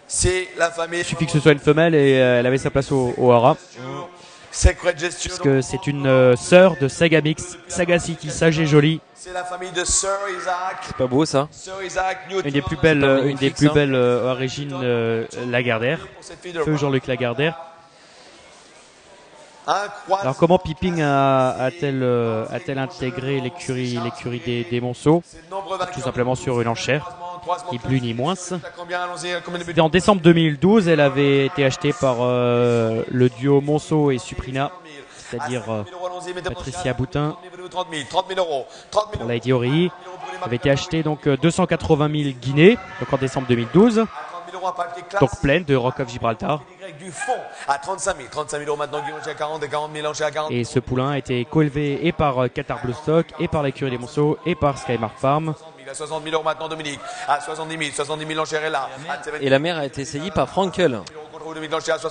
C'est la famille. Il suffit que ce soit une femelle et elle avait sa place au hara. Sacred Gesture. Parce que c'est une sœur de Saga Mix, Saga City, sage et jolie. C'est la famille de Sir Isaac. C'est pas beau ça. Sir Isaac Newton. Une des plus belles origines Lagardère. Feu Jean-Luc Lagardère. Alors comment Pipping a-t-elle intégré l'écurie des Monceaux? Tout simplement sur une enchère, ni plus ni moins. C'était en décembre 2012, elle avait été achetée par le duo Monceau et Suprina, c'est-à-dire Patricia Boutin pour Lady Ori. Elle avait été achetée donc 280 000 guinées, donc en décembre 2012. Donc pleine de Rock of Gibraltar. Et ce poulain a été coélevé et par Qatar Blue Stock, et par l'écurie des Monceaux, et par Skymark Farm. À 60 000 € maintenant, Dominique. À 70 000 l'enchère est là. Et la mère a été essayée par Frankel.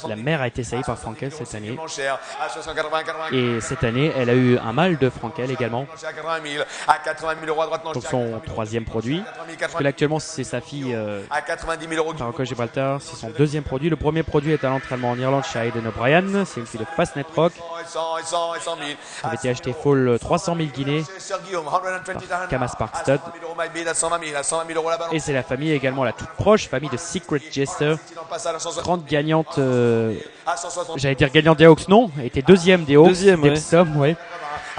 La mère a été essayée par Frankel cette année. Et cette année, elle a eu un mâle de Frankel également. Donc son troisième produit. Parce que là, actuellement, c'est sa fille par Rock of Gibraltar. C'est son deuxième produit. Le premier produit est à l'entraînement en Irlande chez Aidan O'Brien. C'est une fille de Fastnet Rock. Elle avait été achetée fall 300 000 guinées par Kama Spark Stud. Et c'est la famille également la toute proche, famille de Secret Jester, grande gagnante, j'allais dire gagnante des Hawks, non, elle était deuxième des Hawks,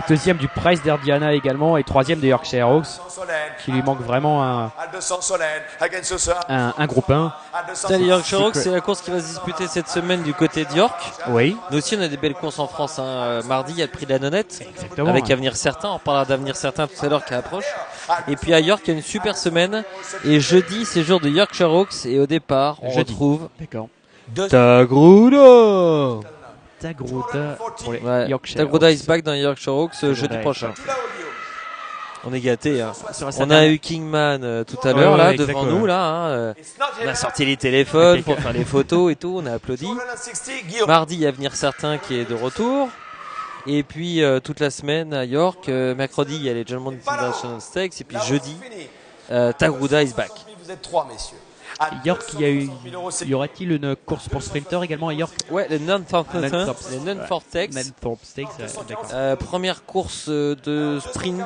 deuxième du Prize d'Ardiana également, et troisième des Yorkshire Hawks, qui lui manque vraiment un groupe 1. Les Yorkshire Hawks, c'est la course qui va se disputer cette semaine du côté de York. Oui. Nous aussi, on a des belles courses en France. Hein. Mardi, il y a le prix de la Nonnette, exactement, avec Avenir Certain. On parlera d'Avenir Certain tout à l'heure qui approche. Et puis à York, il y a une super semaine. Et jeudi, c'est jour de Yorkshire Hawks. Et au départ, on retrouve Tagruda pour les Yorkshire Tagruda Hawks. is back dans les Yorkshire Hawks jeudi prochain. On est gâtés. Hein. On a eu Kingman tout à l'heure là devant nous là. On a sorti les téléphones pour faire les photos et tout. On a applaudi. Mardi, il y a Avenir Certain qui est de retour. Et puis toute la semaine à York. Mercredi, il y a les German International Stakes. Et puis jeudi, Tagruda is back. Vous êtes trois, messieurs. York, y aurait-il une course pour sprinter également à York? Ouais, le Nunthorpe Stakes. Première course de sprint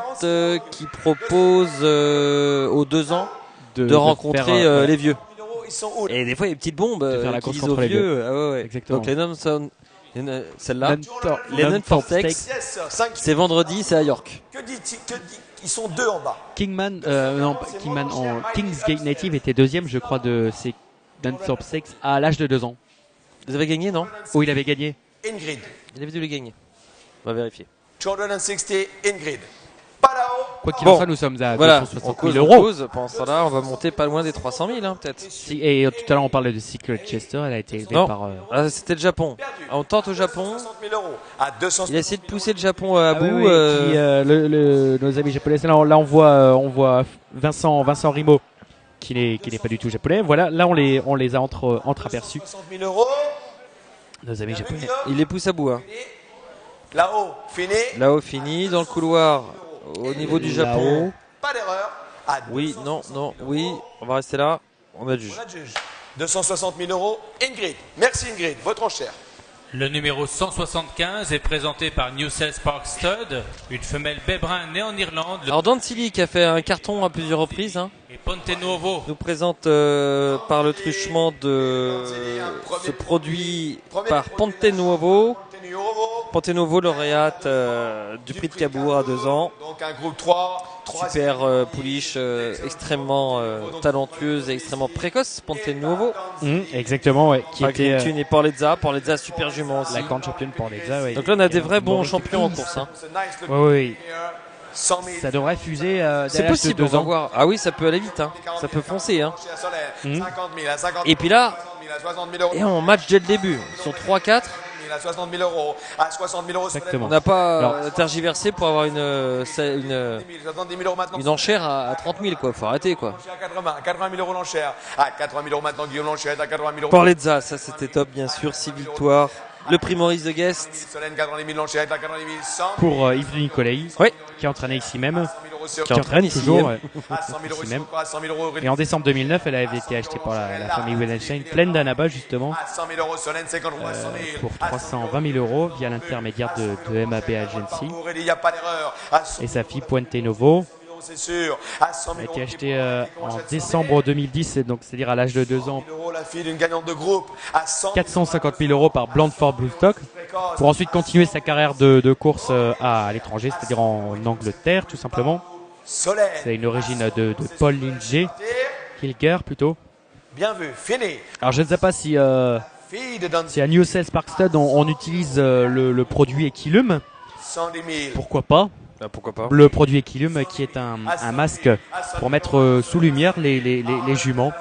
qui propose aux 2 ans de rencontrer les vieux. Et des fois, il y a des petites bombes de faire la course contre les vieux. Ah ouais. Exactement. Donc celle-là, les Nunthorpe Stakes, c'est vendredi, c'est à York. Que dit ils sont deux en bas. Kingman en Kings Gate Native était deuxième, je crois, de ces Nunthorpe Stakes à l'âge de 2 ans. Vous avez gagné, non? Oh, il avait gagné. Ingrid. Il avait dû les gagner. On va vérifier. 260 Ingrid. Quoi qu'il en soit, nous sommes à 260 000 €. Pendant ce temps-là, on va monter pas loin des 300 000, hein, peut-être. Et tout à l'heure, on parlait de Secret Chester. Elle a été élevée par. C'était le Japon. On tente au Japon. 200 Il a essayé de pousser le Japon à bout. Nos amis japonais. Là, on voit Vincent Rimo, qui n'est pas du tout japonais. Voilà, là, on les a entreaperçus. 60 000 €. Nos amis japonais. Il les pousse à bout. Hein. Là-haut, fini. Là-haut, fini. Dans le couloir, au niveau du Japon. Pas d'erreur. Oui, non, oui. On va rester là. On a le juge. 260 000 €. Ingrid. Merci Ingrid. Votre enchère. Le numéro 175 est présenté par Newcastle Spark Stud, une femelle bébrin née en Irlande. Alors Dancily qui a fait un carton à plusieurs reprises. Hein, et Ponte Nuovo nous présente par le truchement de ce produit par Ponte Nuovo. Ponte Nuovo, lauréate du prix de Cabourg à 2 ans. Donc un groupe 3. Super pouliche, extrêmement talentueuse et extrêmement précoce, Ponte Nuovo. Exactement, ouais. Qui était une et Porlezza super jument aussi. La grande championne Porlezza, ouais. Donc là, on a des vrais bons champions en course. Hein. Oui. Ça devrait fuser. C'est possible, on va voir. Ah oui, ça peut aller vite. Hein. Ça peut foncer. Hein. Et puis là, et on match dès le début. Ils sont 3-4. À 60 000 €. À 60 000 €. Exactement. On n'a pas tergiversé pour avoir une enchère à 30 000, quoi. Faut arrêter, quoi. À 80 000 € l'enchère. À 80 000 € maintenant, Guillaume Lanchette. À 80 000 €. Porlezza, ça c'était top, bien sûr. 6 victoires. Le prix Maurice de Guest. Pour Yves de Nicolai, oui. Qui est entraîné ici même. Qui entraîne ici toujours. Ici même. Et en décembre 2009, elle avait été achetée par la famille Wildenstein, pleine d'Annaba justement, pour 320 000 € via l'intermédiaire de MAB Agency. Et sa fille Puente Novo. Elle a été achetée en décembre 2010, donc c'est-à-dire à l'âge de 2 ans, 450 000 € par Blandford Bloodstock, pour ensuite continuer sa carrière de course à l'étranger, c'est-à-dire en Angleterre tout simplement. C'est une origine de Paul Linger, Hilger plutôt. Bien vu, fini. Alors je ne sais pas si à New Sales Park Stud on utilise le produit Equilum. 110 000. Pourquoi pas? Pourquoi pas. Le produit Equilum qui est un masque pour mettre sous lumière les juments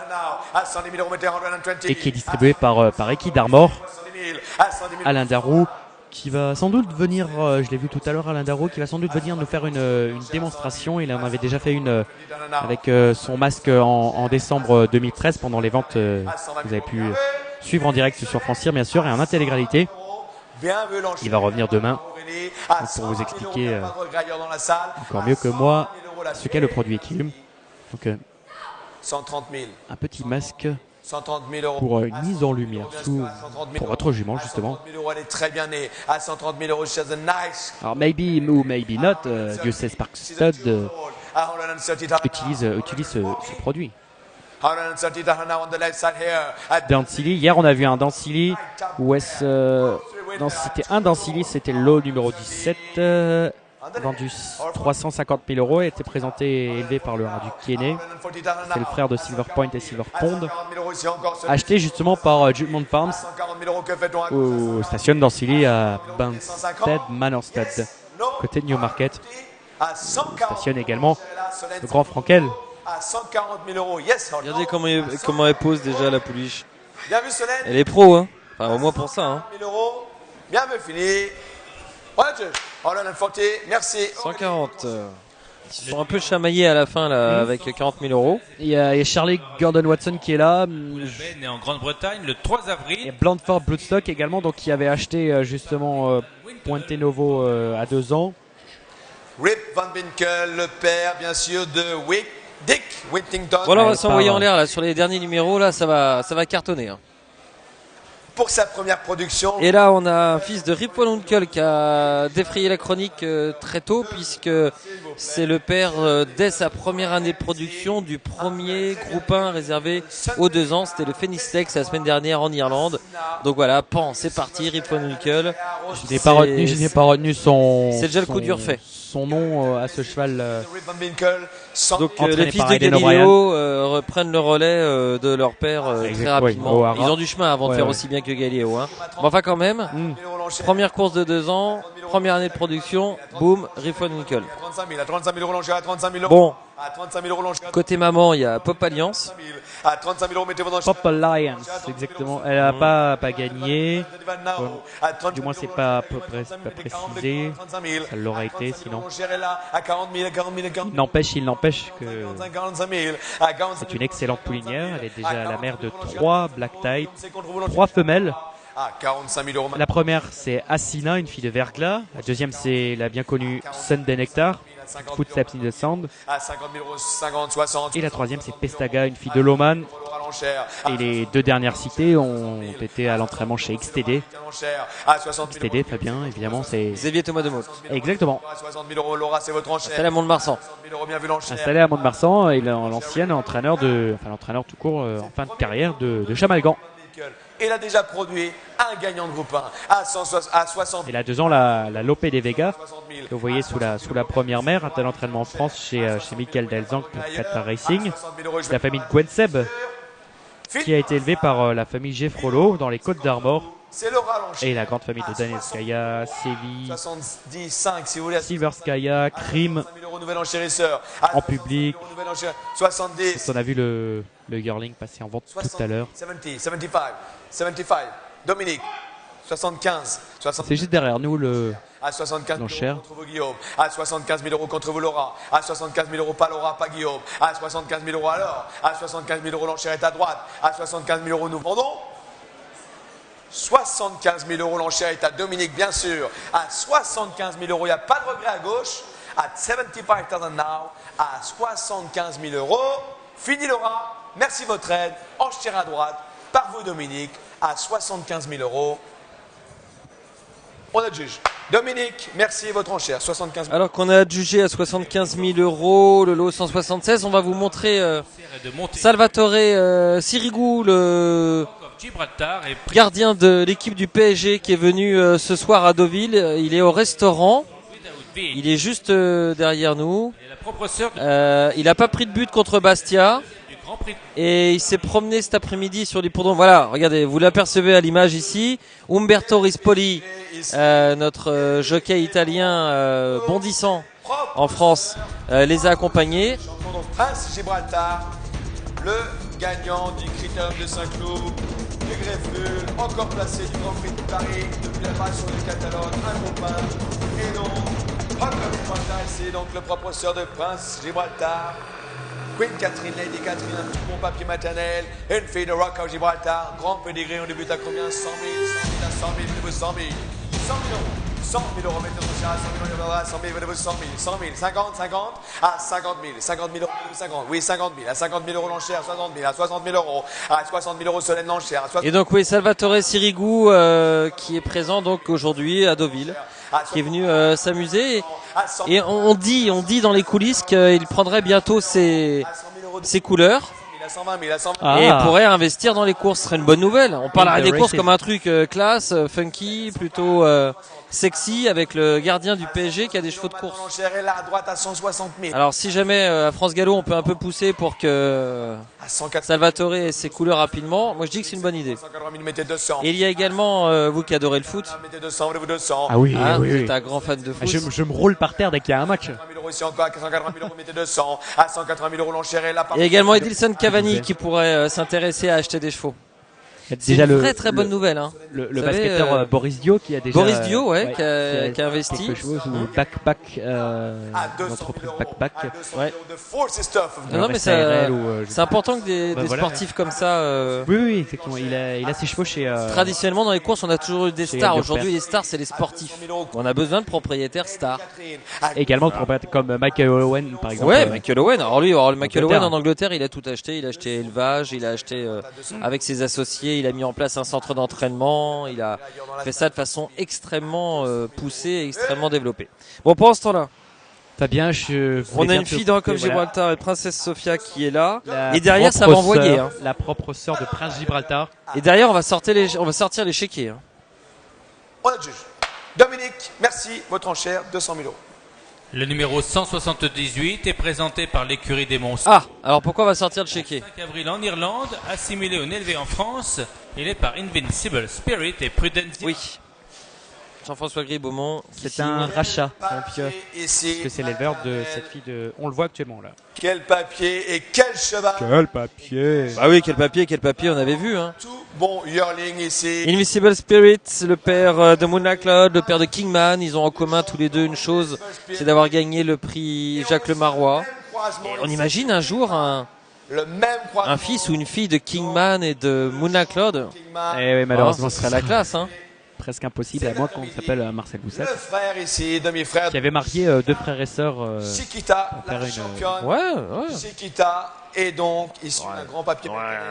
et qui est distribué par Equidarmor. Alain Darroux qui va sans doute venir, je l'ai vu tout à l'heure, Alain Darroux qui va sans doute venir nous faire une démonstration. Il en avait déjà fait une avec son masque en décembre 2013 pendant les ventes que vous avez pu suivre en direct sur France-Tir bien sûr et en intégralité. Il va revenir demain pour vous expliquer encore mieux que moi ce qu'est le produit Equilum. Donc 130 000. un petit masque 130 000 € pour une mise en lumière pour votre jument justement. 130 000 €, elle est très bien née. À 130 000 €, she has a nice. Alors maybe ou maybe not, New Sales Park Stud utilise ce produit. Dancily, hier on a vu un Dancily où non, c'était un Dancily, c'était le lot numéro 17, vendu 350 000 € et était présenté et élevé par le duc Kienné. C'est le frère de Silver Point et Silver Pond, acheté justement par Judgment Farms, où stationne Dancily à Banstead Manorstead, côté de Newmarket. Stationne également le Grand Frankel. À 140 000 €, yes. Regardez comment elle pose déjà la pouliche. Bien vu Solène. Elle est pro, hein. Enfin, au moins pour ça. Hein. 140 000 €. Bien vu, fini. Merci. 140. Ils sont un peu chamaillés à la fin là, avec 40 000 €. Il y a Charlie Gordon Watson qui est là. Né en Grande-Bretagne le 3 avril. Et Blandford Bloodstock également, donc qui avait acheté justement Puente Novo à 2 ans. Rip Van Winkle, le père bien sûr de Dick Whittington. Voilà, on va s'envoyer en l'air là sur les derniers numéros là, ça va cartonner. Hein. Pour sa première production. Et là, on a un fils de Rip Van Winkle qui a défrayé la chronique très tôt puisque c'est le père dès sa première année de production du premier groupe 1 réservé aux 2 ans. C'était le Fenistex la semaine dernière en Irlande. Donc voilà, pan, c'est parti, Rip Van Winkle. Je n'ai pas retenu son. C'est déjà le coup dur fait. Son nom à ce cheval. Donc les fils de Galileo reprennent le relais de leur père très rapidement. Oui, ils ont du chemin avant de faire aussi bien que Galileo. Hein. Mais enfin quand même, première course de 2 ans, première année de production, boum, Rip Van Winkle. Bon, côté maman, il y a Pop Alliance. Pop Alliance, exactement. Elle n'a pas gagné. Du moins, c'est pas précisé. Ça l'aurait été sinon. Il n'empêche que c'est une excellente poulinière. Elle est déjà à la mère de 3 black type, 3 femelles. La première, c'est Assina, une fille de Verglas. La deuxième, c'est la bien connue Sunday Nectar, Footsteps in the Sand. Et la troisième, c'est Pestaga, une fille de Loman. Et les 2 dernières citées ont été à l'entraînement chez XTD. XTD, Fabien, évidemment, c'est Xavier Thomas de Mont. Exactement. Installé à Mont-de-Marsan. Installé à Mont-de-Marsan, et l'ancien entraîneur l'entraîneur tout court en fin de carrière de Chamalgan. Il a déjà produit un gagnant de groupe 1 à 60. Et là, 2 ans, la Lope des Vega, que vous voyez sous la première mère, à l'entraînement en France chez Michael Delzang pour Qatar Racing. C'est la famille de Gwenseb, qui a été élevée par la famille Geffrolo dans les Côtes d'Armor. Et la grande famille de Daniel Skaya, Sevi, 75 si vous voulez. Silver Skaya, Krim, en public. 70. On a vu le Girling passer en vente tout à l'heure. 75. Dominique. 75. C'est juste derrière nous à 75 000 l'enchère. € contre vous, Guillaume. À 75 000 € contre vous, Laura. À 75 000 €, pas Laura, pas Guillaume. À 75 000 € alors. À 75 000 € l'enchère est à droite. À 75 000 € nous vendons. 75 000 euros. L'enchère est à Dominique, bien sûr. À 75 000 euros. Il n'y a pas de regret à gauche. À 75 000 now. À 75 000 euros. Fini Laura. Merci de votre aide. Enchère à droite. Par vous, Dominique. À 75 000 euros. On adjuge. Dominique, merci votre enchère. 75 000. Alors qu'on a adjugé à 75 000 euros le lot 176, on va vous montrer Salvatore Sirigu, le gardien de l'équipe du PSG qui est venu ce soir à Deauville. Il est au restaurant. Il est juste derrière nous. Il n'a pas pris de but contre Bastia. Et il s'est promené cet après-midi sur l'hippodrome. Voilà, regardez, vous l'apercevez à l'image ici. Umberto Rispoli, notre jockey italien bondissant en France, les a accompagnés. Prince Gibraltar, le gagnant du Critérium de Saint-Cloud, du Greffel, encore placé du Grand Prix de Paris, depuis la base sur le catalogue, un copain. Et donc, Rock of Gibraltar, c'est donc le propre sœur de Prince Gibraltar. Queen Catherine, Lady Catherine, un tout bon papier maternel, une fille de Rock of Gibraltar, grand pédigré, on débute à combien? 100 000, 100 000 à 100 000, venez-vous 100 000, 100 000 euros, 100 000 euros, mettez votre cher à 100 000 euros, à 100 000, venez-vous 100 000, 100 000, 50, 50, à 50 000, 50 000 euros, 50, oui 50 000, à 50 000 euros l'enchère, 60 000, à 60 000 euros, à 60 000 euros Solène l'enchère. Et donc oui, Salvatore Sirigu qui est présent donc aujourd'hui à Deauville, qui est venu s'amuser et on dit dans les coulisses qu'il prendrait bientôt ses couleurs et pourrait investir dans les courses. Ce serait une bonne nouvelle. On parlerait des courses comme un truc classe, funky, plutôt sexy, avec le gardien du PSG qui a des chevaux de course. Alors si jamais à France Gallo on peut un peu pousser pour que Salvatore ait ses couleurs rapidement, moi je dis que c'est une bonne idée. Et il y a également vous qui adorez le foot. Ah oui, vous oui. êtes un grand fan de foot. Je me roule par terre dès qu'il y a un match. Et également Edilson Cavani qui pourrait s'intéresser à acheter des chevaux. C'est une très bonne nouvelle. Hein. Le basketteur Boris Dio qui a déjà qui a investi. Quelque chose ou Backpack, l'entreprise Backpack. Ouais. Non mais c'est important que des sportifs comme ça. Oui, effectivement. Il a ses chevaux chez. Traditionnellement dans les courses, on a toujours eu des stars. Aujourd'hui, les stars, c'est les sportifs. On a besoin de propriétaires stars. Également de propriétaires comme Michael Owen, par exemple. Ouais, Michael Owen. Alors lui, Michael Owen en Angleterre, il a tout acheté. Il a acheté élevage, il a acheté avec ses associés. Il a mis en place un centre d'entraînement. Il a fait ça de façon extrêmement poussée et extrêmement développée. Bon, pendant ce temps-là, Fabien, on a une fille dans comme Gibraltar et Princesse Sophia qui est là. Et derrière, ça va envoyer. Hein. La propre sœur de Prince Gibraltar. Et derrière, on va sortir les chéquiers. Hein. On adjuge. Dominique, merci. Votre enchère, 200 000 euros. Le numéro 178 est présenté par l'écurie des Monceaux. Ah, alors pourquoi on va sortir le chéquier? 5 avril en Irlande, assimilé au élevé en France. Il est par Invincible Spirit et Prudence. Oui. Jean-François Gris-Beaumont. C'est un rachat, parce que c'est l'éleveur de cette fille de. On le voit actuellement là. Quel papier et quel cheval. Quel papier. Ah oui, quel papier, on avait vu. Hein. Tout bon yearling ici. Invincible Spirit, le père de Moonlight Cloud, le père de Kingman, ils ont en commun tous les deux une chose, c'est d'avoir gagné le prix Jacques Lemarois. Et on imagine un jour un fils ou une fille de Kingman et de Moonlight Cloud. Eh oui, malheureusement, ce serait la classe. Hein. Presque impossible, à moins qu'on s'appelle Marcel Bousset. Le frère ici, demi-frère. Qui avait marié deux frères et sœurs. Chiquita, la championne. Ouais. Chiquita, et donc, issu d'un grand papier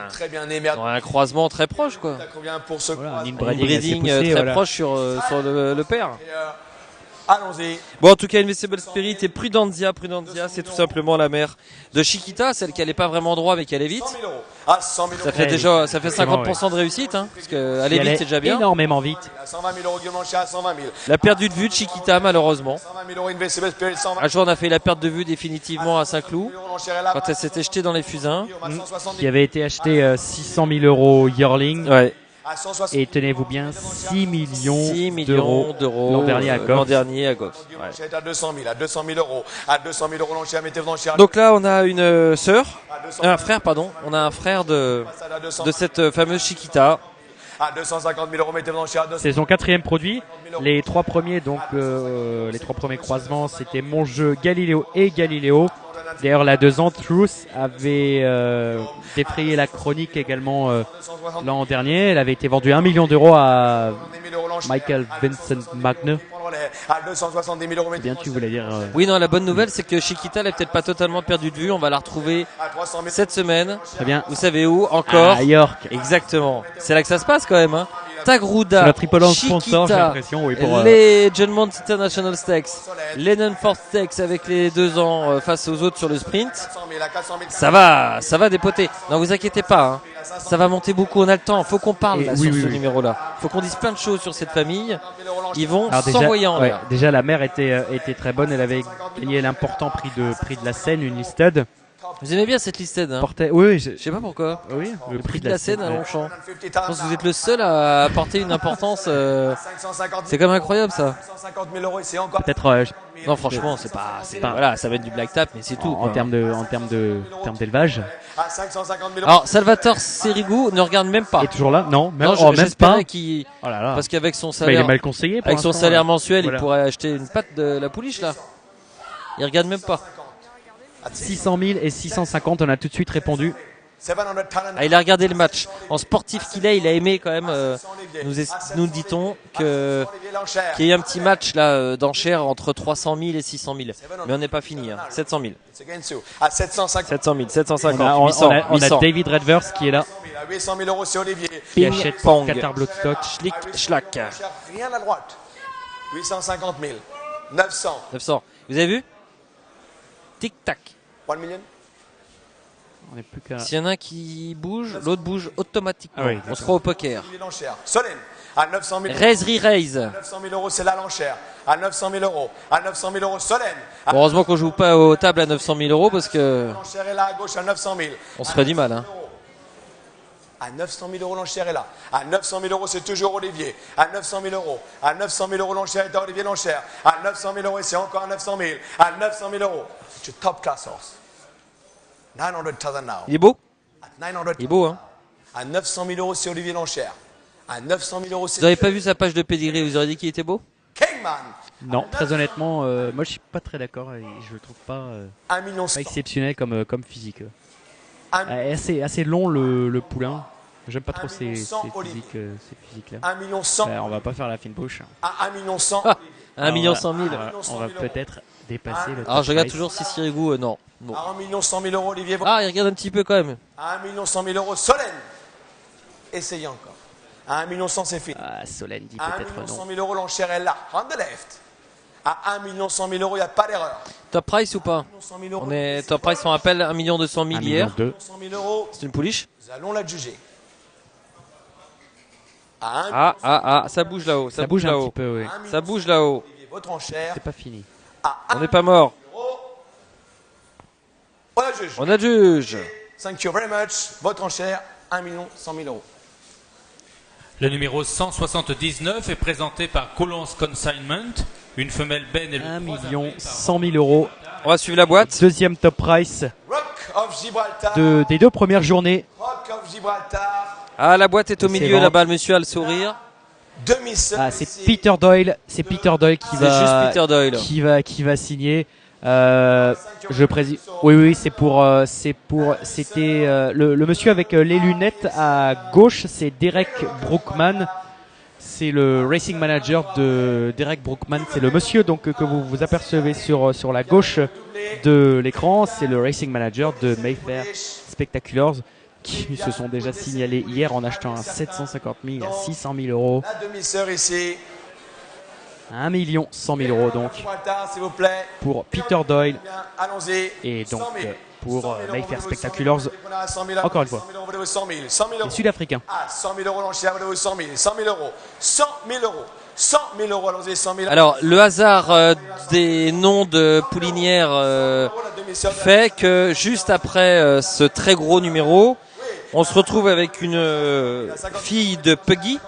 très bien aimé. Un croisement très proche, quoi. Pour ce un inbreeding très proche sur le père. Allons-y. Bon, en tout cas, Invincible Spirit et Prudentia, c'est tout simplement la mère de Chiquita, celle qui n'allait pas vraiment droit mais qui allait vite. Ça fait 50% de réussite, hein, parce que aller vite c'est déjà bien. Énormément vite. 120 000 euros, à 120 000. La perdu de vue de Chiquita malheureusement. 120 000 euros, Invincible Spirit, 120 000. Un jour on a fait la perte de vue définitivement à Saint-Cloud quand elle s'était jetée dans les fusains. Qui avait été acheté 600 000 euros yearling. Ouais. Et tenez-vous bien, 6 millions d'euros l'an dernier à Goff. Ouais. À 200 000 euros. À 200 000 euros l'enchère, mettez-vous l'enchère. Donc là, on a une sœur, un frère, pardon. On a un frère de cette fameuse Chiquita. À 250 000 euros, mettez-vous l'enchère. C'est son 4e produit. Les 3 premiers, donc les 3 premiers croisements, c'était Mon Jeu, Galiléo et Galiléo. D'ailleurs, il y a 2 ans, Truth avait défrayé la chronique également l'an dernier. Elle avait été vendue 1 million d'euros à Michael Vincent Magner. À 270 000 €. Bien, tu voulais dire. Oui, non, la bonne nouvelle, c'est que Chiquita l'a peut-être pas totalement perdu de vue. On va la retrouver cette semaine. Très bien. Vous savez où? Encore À York. Exactement. C'est là que ça se passe quand même. Hein. Tagruda, C'est la triple sponsor, j'ai Chiquita, l'impression. Oui, pour, les Genmont International Stakes, Lennon Ford Stakes avec les 2 ans face aux autres sur le sprint. Ça va dépoter. Non, vous inquiétez pas. Hein. Ça va monter beaucoup. On a le temps. Faut qu'on parle là, sur ce numéro-là. Faut qu'on dise plein de choses sur cette famille. Ils vont s'envoyer en l'air. Déjà, la mère était très bonne. Elle avait gagné l'important prix de la Seine, une listed. Vous aimez bien cette listed, hein? Oui, je sais pas pourquoi. Oui, le prix de la Seine à Longchamp. Je pense que vous êtes le seul à apporter une importance. C'est quand même incroyable ça. 150 000 € et c'est encore. Peut-être. Non, franchement, c'est pas. Voilà, ça va être du black tap, mais c'est tout. En termes d'élevage. À 550 000 €. Alors, Salvatore Sirigu ne regarde même pas. Il est toujours là? Non, même j'espérais pas. qu'il. Oh là là. Parce qu'avec son salaire. Il est mal conseillé. Avec son salaire mensuel, il pourrait acheter une patte de la pouliche là. Il regarde même pas. 600 000 et 650, on a tout de suite répondu. Il a regardé le match. En sportif qu'il est, il a aimé quand même. Nous dit-on qu'il y a eu un petit match là d'enchères entre 300 000 et 600 000. Mais on n'est pas fini. Hein. 700 000. À 750. 700 000, 750. On a David Redverse qui est là. 800 000 € c'est Olivier. Qui achète pour Qatar Bloodstock. Schlick, Schlack. Rien à droite. 850 000. 900. 900. Vous avez vu? Tic tac. 1 million. On est plus qu'à. S'il y en a un qui bouge, l'autre bouge automatiquement. Ah oui, on se croit au poker. Solène, à 900 000 €. Raise, raise. 900 000 €, c'est la l'enchère. À 900 000 €. À 900 000 €, Solène. Bon, heureusement qu'on joue pas aux tables à 900 000 € parce que. L'enchère est là à gauche à 900 000. On se ferait du mal, hein. À 900 000 € l'enchère est là. À 900 000 € c'est toujours Olivier. À 900 000 €. À 900 000 € l'enchère est à Olivier l'enchère. À 900 000 € et c'est encore à 900 000. À 900 000 €. C'est une top class horse. 900,000 now. Il est beau? At 900,000. Il est beau, hein. À 900 000 € c'est Olivier l'enchère. À 900 000 € c'est. Vous n'avez pas vu sa page de pedigree, vous aurez dit qu'il était beau? Kingman. Non, très honnêtement, moi je suis pas très d'accord et je le trouve pas, 1 million pas exceptionnel comme physique. Assez long le poulain. J'aime pas trop ces physiques là. 1 million 100. On va pas faire la fine bouche. À 1 million 100. 1 million 100 000. On va peut-être dépasser le. Alors je regarde toujours si Sirigu, non. Bon. À 1 million 100 000 € Olivier. Ah, il regarde un petit peu quand même. À 1 million 100 000 € Solène. Essayez encore. À 1 million 100 c'est fini. Ah, Solène dit À 1 peut-être million 100 non. 000 € l'enchère est là. On the left. À 1 million 100 000 €, il n'y a pas d'erreur. Top price ou pas? 100 000 €. On est top price, on appelle 1 200 000 hier. 100 000 €. C'est une pouliche? Nous allons la juger. À 1 Ah, ça bouge là-haut. Ça bouge un petit peu, oui. Ça bouge là-haut. votre enchère. C'est pas fini. À On n'est pas mort. On la juge. On adjuge. Thank you very much. Votre enchère, 1 100 000 €. Le numéro 179 est présenté par Collins Consignment. Une femelle benne et le 1 100 000 €. On va suivre la boîte. Deuxième top price Rock of Gibraltar. des 2 premières journées. Rock of Gibraltar. Ah, la boîte est au C'est milieu vente. là-bas, le monsieur a le sourire. Demi-seul. Ah, c'est Peter Doyle. C'est Peter Doyle qui C'est juste va Peter Doyle. qui va signer. Je précise. Oui, c'était le monsieur avec les lunettes à gauche, c'est Derek Brookman. C'est le racing manager de Derek Brookman. C'est le monsieur donc que vous apercevez sur la gauche de l'écran. C'est le racing manager de Mayfair Spectaculars qui se sont déjà signalés hier en achetant un 750 000 à 600 000 €. La demi-sœur ici. 1 100 000 € donc Gibraltar, s'il vous plaît. pour Peter Doyle Bien, allons-y. et donc 100 000. pour 100 000 Mayfair €, Spectaculars, 100 000 €, encore une fois. 100 000 €, 100 000 €, 100 000 les €. Sud-Africains. Ah, 100 000 € l'enchère, 100 000 €, 100 000 €, 100 000 €, 100 000 €, allons-y, 100 000 €. Alors, le hasard des noms de poulinières La demi-sœur de fait que juste après ce très gros numéro, on se retrouve avec une fille de Puggy.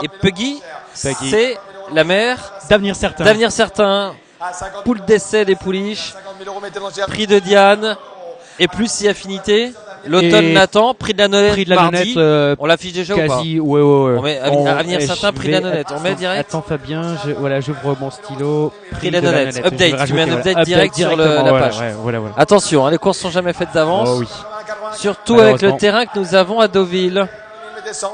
Et Puggy, c'est la mère D'avenir certain. d'avenir certain, à 50 000 poule d'essai des pouliches, 50 000 €, mettez l'enchère. prix de Diane, et plus si affinité. L'automne Nathan, prix de la nonnette mardi. On l'affiche déjà quasi, ou pas? Ouais. On met à venir certain prix de la nonnette. On met direct. Attends Fabien, j'ouvre mon stylo. Prix de la nonnette. Update. Tu mets un update direct sur la page. Voilà. Attention, les courses sont jamais faites d'avance. Oh oui. Surtout avec le terrain que nous avons à Deauville.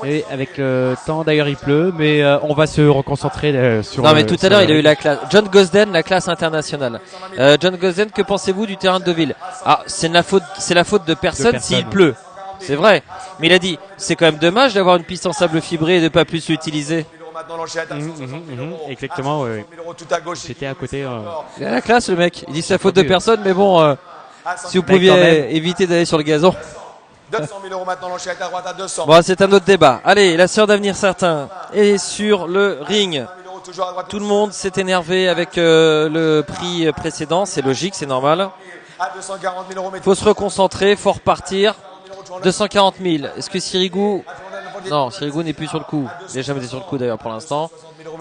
Et avec le temps, d'ailleurs il pleut, mais on va se reconcentrer sur. Non mais tout à l'heure il a eu la classe. John Gosden, la classe internationale. John Gosden, que pensez-vous du terrain de Deauville? Ah, c'est la faute de personne s'il pleut. C'est vrai. Mais il a dit, c'est quand même dommage d'avoir une piste en sable fibré et de pas plus l'utiliser. Exactement. Ouais. J'étais à côté. Il a la classe le mec. Il dit c'est la faute de personne, mais bon, si vous pouviez éviter d'aller sur le gazon. 200 000 € maintenant, l'enchère est à droite à 200. Bon, c'est un autre débat. Allez, la sœur d'avenir certain est sur le ring. Tout le monde s'est énervé avec le prix précédent. C'est logique, c'est normal. Il faut se reconcentrer, faut repartir. 240 000. Est-ce que Sirigu... Non, Sirigu n'est plus sur le coup. Il n'a jamais été sur le coup d'ailleurs pour l'instant.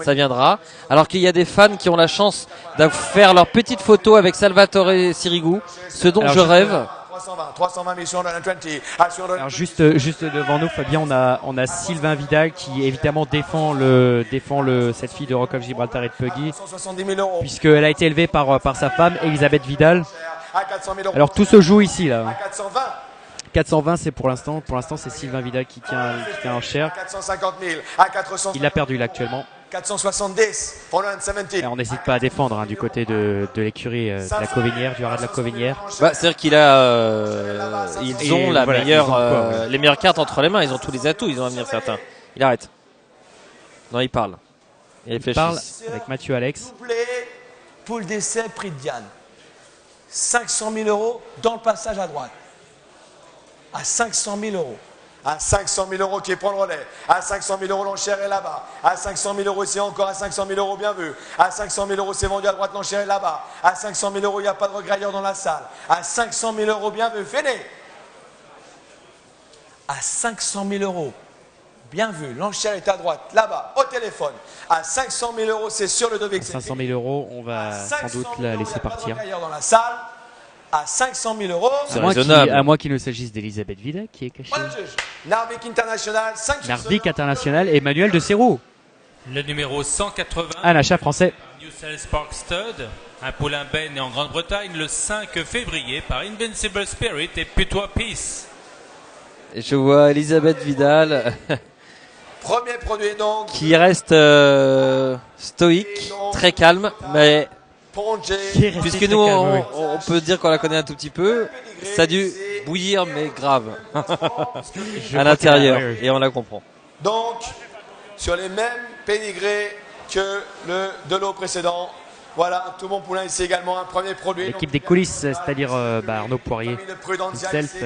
Ça viendra. Alors qu'il y a des fans qui ont la chance de faire leur petite photo avec Salvatore Sirigu. Ce dont je rêve. 320 mission dans la 20. Alors juste devant nous, Fabien, on a Sylvain Vidal qui évidemment défend cette fille de Rock of Gibraltar et de Puggy, puisqu'elle a été élevée par sa femme Elisabeth Vidal. Alors tout se joue ici là. 420, c'est pour l'instant c'est Sylvain Vidal qui tient en chair. 450 000 à 400. Il a perdu là actuellement. 470 pour le 170. Et on n'hésite pas à défendre du côté de l'écurie de la Covinière, du haras de la Covinière. C'est-à-dire qu'ils ont les meilleures cartes entre les mains. Ils ont tous les atouts. Ils ont à venir certains. Il arrête. Non, il parle. Il parle avec Mathieu Alex. Poule d'essai, prix de Diane. 500 000 € dans le passage à droite. À 500 000 €. À 500 000 € qui prend le relais. À 500 000 € l'enchère est là-bas. À 500 000 € ici encore. À 500 000 € bien vu. À 500 000 € c'est vendu à droite, l'enchère est là-bas. À 500 000 €, il n'y a pas de regret ailleurs dans la salle. À 500 000 € bien vu. Fini. À 500 000 €. Bien vu. L'enchère est à droite, là-bas, au téléphone. À 500 000 €, c'est sur le devis. 500 000 €, on va sans doute la laisser partir. Ailleurs dans la salle. À 500 000 €. C'est raisonnable. À moins qu'il ne s'agisse d'Elisabeth Vidal qui est cachée. Narvik International, 5 Narvik International et Emmanuel de Serroux. Le numéro 180. Un achat français. Newcastle Spark Stud. Un poulain Ben né en Grande-Bretagne le 5 février par Invincible Spirit et Putois Peace. Je vois Elisabeth Vidal. Premier produit donc. Qui reste stoïque, très calme, mais puisque nous on peut dire qu'on la connaît un tout petit peu, ça a dû bouillir mais grave à l'intérieur et on la comprend. Donc sur les mêmes pédigrés que le de l'eau précédent. Voilà, tout mon poulain ici également un premier produit. L'équipe des coulisses, c'est-à-dire Arnaud Poirier, Self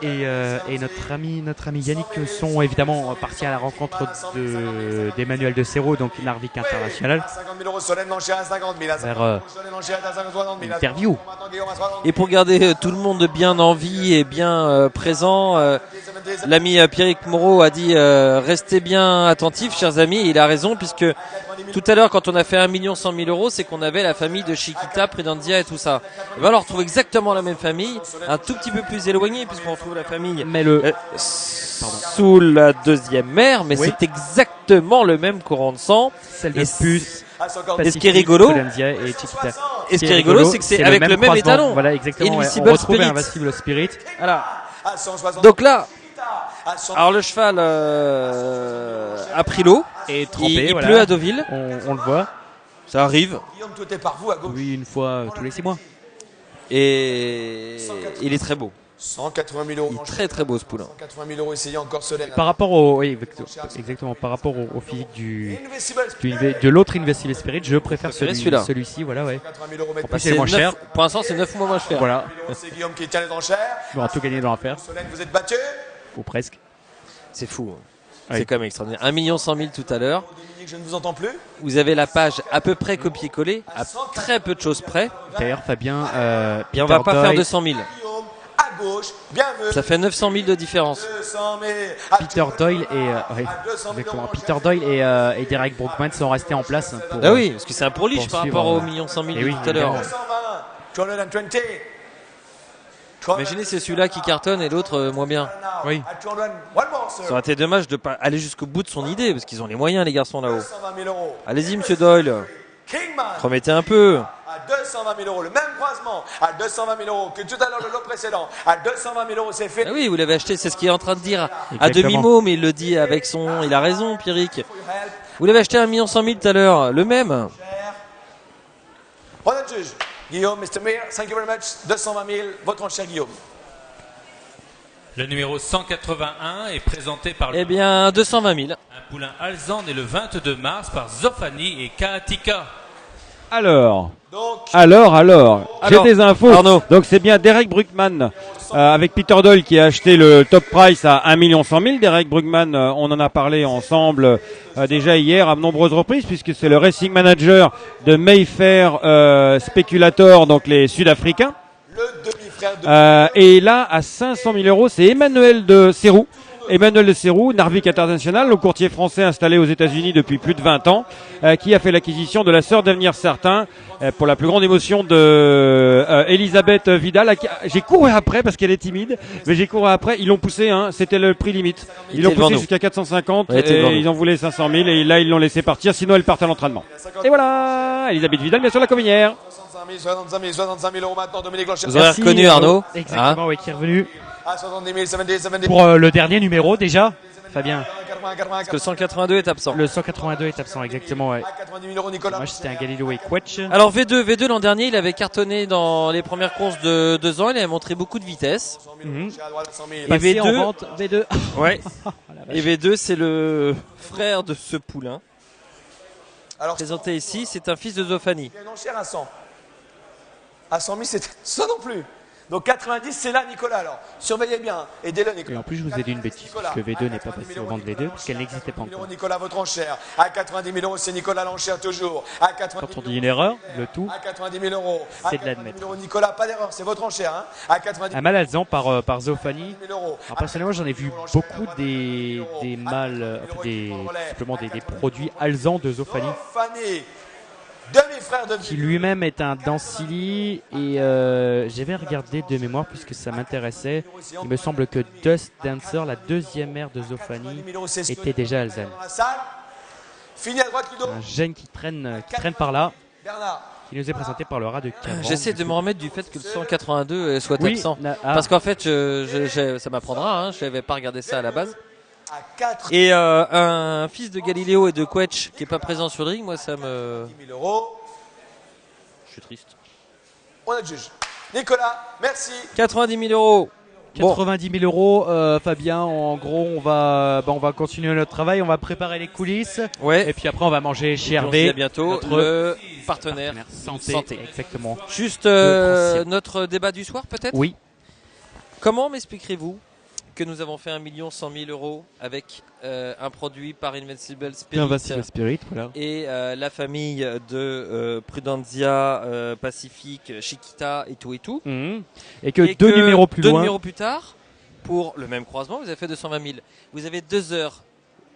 et notre ami Yannick sont évidemment partis à la rencontre d'Emmanuel de Serroux, donc Narvik International, vers interview. Et pour garder tout le monde bien en vie et bien présent, l'ami Pierrick Moreau a dit restez bien attentifs chers amis, il a raison puisque tout à l'heure quand on a fait 1 100 000 €, c'est qu'on avait la famille de Chiquita, Pridandia et tout ça. Et ben on retrouve exactement la même famille, un tout petit peu plus éloignée puisqu'on retrouve la famille sous la deuxième mère, mais c'est exactement le même courant de sang. Celle de Puce. Et ce qui est rigolo, c'est que c'est avec le même étalon. Voilà, exactement. Invincible Spirit. Invincible Spirit. Voilà. Donc là, alors le cheval a pris l'eau. Et trempé, il pleut à Deauville. On le voit. Ça arrive. Oui, une fois tous les 6 mois. Et il est très beau. 180 000 €. Il est très très beau ce poulain. 180 000 € essayé encore Solène. Par rapport au par rapport au physique de l'autre Invincible Spirit, je préfère celui-ci. Voilà, ouais. Pour passer moins cher. Pour l'instant, c'est 9 mois moins cher. Voilà. C'est Guillaume qui tient les enchères. On va tout gagner dans l'affaire. Solène, vous êtes battu. Ou presque. C'est fou. C'est quand même extraordinaire. 1 100 000 tout à l'heure. Je ne vous entends plus. Vous avez la page à peu près copier-coller, à très peu de choses près. D'ailleurs, Fabien, et on va pas faire 200 000. À gauche, bien vu. Ça fait 900 000 de différence. 200 000. Peter Doyle et Derek Brookman sont restés en place. Ah oui, parce que c'est un pourliche par rapport aux 1 100 000 tout à l'heure. Imaginez c'est celui-là qui cartonne et l'autre moins bien. Oui. Ça aurait été dommage de pas aller jusqu'au bout de son idée parce qu'ils ont les moyens les garçons là-haut. Allez-y monsieur Doyle. Remettez un peu. À 220 000 euros, le même croisement à 220 000 euros que tout à l'heure le lot précédent. À 220 000 euros, c'est fait. Ah oui, vous l'avez acheté, c'est ce qu'il est en train de dire à Exactement. demi-mot, mais il le dit avec son... Il a raison, Pierrick. Vous l'avez acheté à 1 100 000 tout à l'heure, le même. Honnête juge. Guillaume, Mr. Mayor, thank you very much. 220 000, votre enchère Guillaume. Le numéro 181 est présenté par Eh bien, 220 000. un poulain alezan né le 22 mars par Zofani et Kaatika. Alors, Donc, j'ai des infos. Arnaud. Donc c'est bien Derek Bruckmann avec Peter Doyle qui a acheté le top price à 1 100 000. Derek Bruckmann, on en a parlé ensemble déjà hier à nombreuses reprises puisque c'est le racing manager de Mayfair Speculator, donc les Sud-Africains. le demi-frère de Et là, à 500 000 euros, c'est Emmanuel de Serroux. Emmanuel de Serroux, Narvik International, le courtier français installé aux États-Unis depuis plus de 20 ans, qui a fait l'acquisition de la sœur d'avenir certain pour la plus grande émotion de Elisabeth Vidal. J'ai couru après parce qu'elle est timide, mais j'ai couru après. Ils l'ont poussé, hein, c'était le prix limite. Ils l'ont poussé jusqu'à 450 et ils en voulaient 500 000 et là ils l'ont laissé partir. Sinon elle part à l'entraînement. Et voilà, Elisabeth Vidal, bien sûr la communière. 65 000 euros maintenant, Dominique Lancher. Vous aurez reconnu Arnaud. Exactement, oui, qui est revenu À 70 000, 70 pour le dernier numéro déjà. Fabien, 80, Parce que le 182 est absent. le 182 est absent, exactement. Ouais. à 90 000 euros, Nicolas. Moi, c'était un Galileo et Quetch. Alors V2 l'an dernier, il avait cartonné dans les premières courses de 2 ans. Il avait montré beaucoup de vitesse. 100 000 euros, à droite, 100 000. Et Passé en V2. vente, V2. Ouais. Et V2, c'est le frère de ce poulain. Alors, Présenté ici, c'est un fils de Zofani. il y a une enchère à 100. À 100 000, c'est ça non plus. Donc 90, c'est là, Nicolas. Alors, surveillez bien. Aidez-le, Nicolas. Et en plus, je vous ai dit une bêtise, Nicolas, puisque V2 n'est pas à 90 passé 000 au vente V2, euros, puisqu'elle n'existait pas 90 000 encore. Nicolas, votre enchère. À 90 000 euros, c'est Nicolas l'enchère toujours. À 90 Quand on 000 dit une erreur, le tout, À 90 000 euros. À C'est de 90 l'admettre. 000 euros, Nicolas, pas d'erreur, c'est votre enchère. Hein. À 90 000 un mâle alezan par Zofani. euros. Alors personnellement, j'en ai vu beaucoup des mâles, enfin, simplement des produits alezans de Zofani, Fanny, demi-frère de qui lui-même est un Dancili, et j'avais regardé de mémoire puisque ça m'intéressait. Il me semble que Dust Dancer, la deuxième mère de Zofani, était déjà alezane. dans la salle. Fini à droite, Ludo. Un gène qui traîne par là, Bernard. qui nous est présenté par le rat de Caban. J'essaie de me remettre du fait que le 182 soit Oui, absent. ah. Parce qu'en fait, ça m'apprendra, hein, je n'avais pas regardé ça à la base. À 4 Et un fils de Galileo et de Quetch qui n'est pas présent sur le ring, moi ça me... 000 euros. Je suis triste. On a le juge. Nicolas, merci. 90 000 euros. Bon, 90 000 euros, Fabien. En gros, on va continuer notre travail, on va préparer les coulisses, ouais. et puis après on va manger chez On se Hervé, dit à bientôt, notre le partenaire santé. Exactement. Juste Francien. notre débat du soir peut-être. Oui. Comment m'expliquerez-vous que nous avons fait 1 100 000 euros avec un produit par Invincible Spirit voilà. et la famille de Prudentia, Pacifique, Chiquita et tout. Mhm. Et que deux numéros plus deux loin. numéros plus tard, pour le même croisement, vous avez fait 220 000. Vous avez 2 heures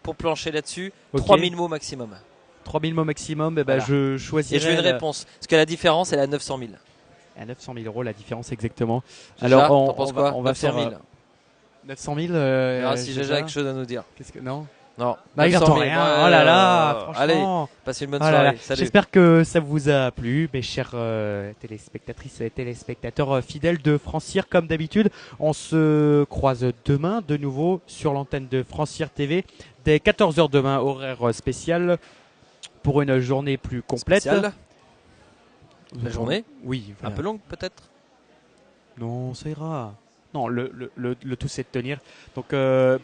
pour plancher là-dessus, Ok. 3 000 mots maximum. 3000 mots maximum, et ben Voilà. je choisirais Et je veux une réponse. Parce que la différence, elle est à 900 000. à 900 000 euros la différence exactement. Jaja, Alors t'en penses quoi on va 900 faire 000. 900 000. Ah, si Jaja. Jaja a quelque chose à nous dire. Qu'est-ce que non? Non. Bah, il 900 n'entend 000. rien. Ouais, Oh là là, franchement. Allez, passez une bonne Oh là soirée. là. Salut. J'espère que ça vous a plu, mes chers téléspectatrices et téléspectateurs fidèles de Francir. Comme d'habitude, on se croise demain de nouveau sur l'antenne de Francir TV dès 14h demain, horaire spécial, pour une journée plus complète. Spécial. La journée Oui. Un voilà. peu longue peut-être. Non, ça ira. Non, le tout c'est de tenir. Donc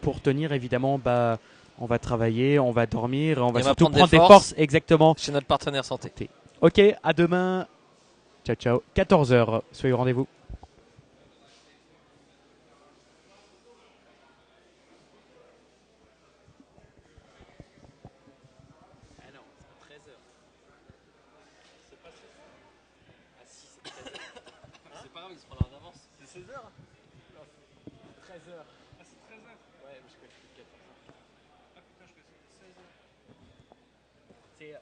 pour tenir, évidemment, bah, on va travailler, on va dormir, on va Et on va surtout prendre prendre des des forces. forces. Exactement. Chez notre partenaire santé. Ok, à demain. Ciao, ciao. 14h, soyez au rendez-vous. C'est pas grave, il se prendra en avance. C'est 16h 13h. Ah, c'est 13h. Ouais, mais je calcule 14h. Ah putain, je fais 16h. C'est